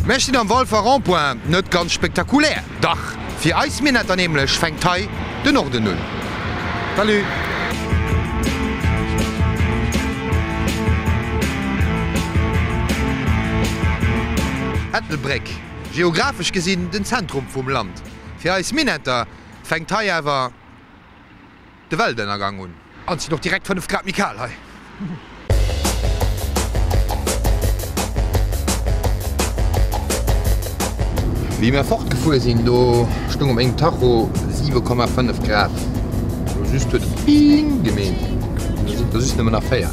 Mechten am Wolfer Rondpoint net ganz spektakulär. Dach fir Eisminnetter nämlichlech fängt Thai den Norden nun. Salut! Ettelbreck, geografisch gesinn den Zentrum vum Land. Fir Eisminnetter fängt Thai awer de Weltdennergang un. An sie noch direkt 5 Grad Mikal hei. Wie mir fortgefu sinn, do stung um eng Tacho 7,5 Grad. Just Ping gemeen. Das ist nëmmer nach Féier.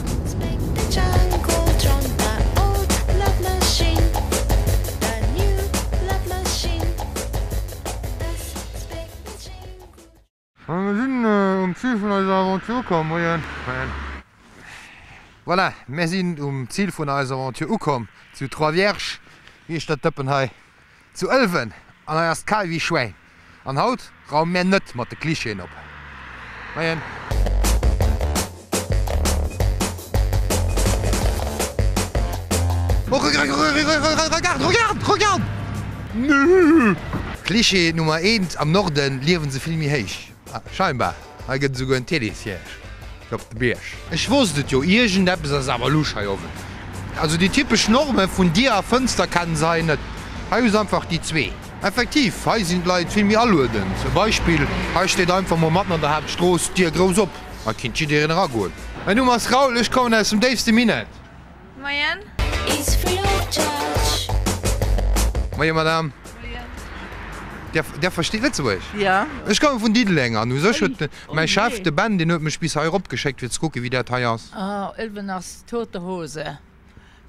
Wir sind um Ziel von unserer Aventur gekommen. Voilà, wir sind um Ziel von unserer Aventur gekommen. Zu Trois Vierges, wie ist das Töppenhai? Zu 11 an erst kal wie Schwein. An Haut raum mir net mat de Klischeen op. Regarde! Klischee Nummer 1 am Norden liewen se filmmi héich. Scheinbar gët so en Telesieg op de Biersch. Ech wusstet jo Igent Appppes ass awer Luchhaiowen. Also die typisch Norme vun Dir a Fënster kann se net. Haus einfach die zwee. Effektiv, he sind Leiit filmmi alluden. Zum Beispiel he steet einfach mo Matten an der Hauptstroos Dir gros op. Ma kind chi Dir en Ragoen. En nu ass Raulech kommen ass dem déifste Minet. Maien? Maie Madame. Der versteht net zech. Ja. Ech kom vun Didelänger. Nu sech méi Chef de Band den mech bis Europa gescheckt fir gucke, wie der Teil ass. Elwen ass tote Hose.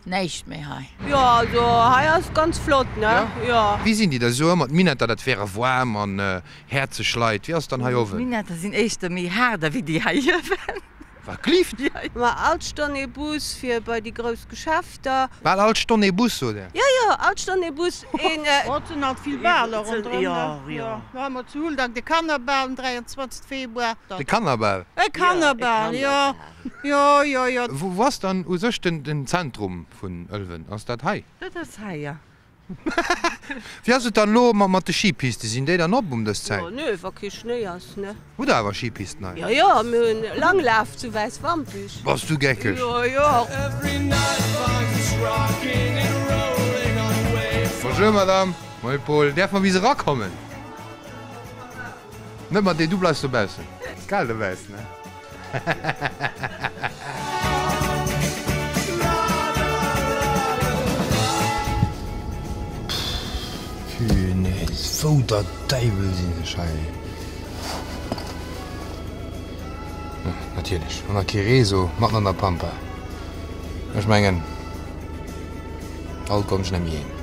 Neicht méi hai. Ja, also Hai ist ganz flott, ne? Ja? Ja. Wie sinn Di der so mat Minet, dat wäre warm an Herze schleit. Wie ass dann haiowen? Minetter sinn eichter méi Häder wie Di Haiiwwen. War klift? Ma Altstonne Bus fir bei die grös Geschäfter. Well alt Stonne Bus oder? Ja, Altstonne Bus en Orten hat viel Baller Ja. mat zu dank de Kannerball am 23. Februar. De Kannerball. E Kannerball, ja. Ja. Wo was dann u sech den Zentrum vun Ölwen ass dat Hai? Dat ass Haiier. Wie se dann lo mat de Skipiste sinn déi dann op des Zeit? nö, war ki Schnee ass, ne? Oder awer Skipisten nei? Ja, mün Langlaf zu weis Wampich. Was du geckech? Ja. Bonjour Madame, Moi Paul, der man wie se rakommen? Ne mat déi du bleist du bessen. Kal de west ne? Wo der Deibel sinn se schei. Natierlech. An der Kireso mat an der Pampa. Ech menggen All kom nem hien.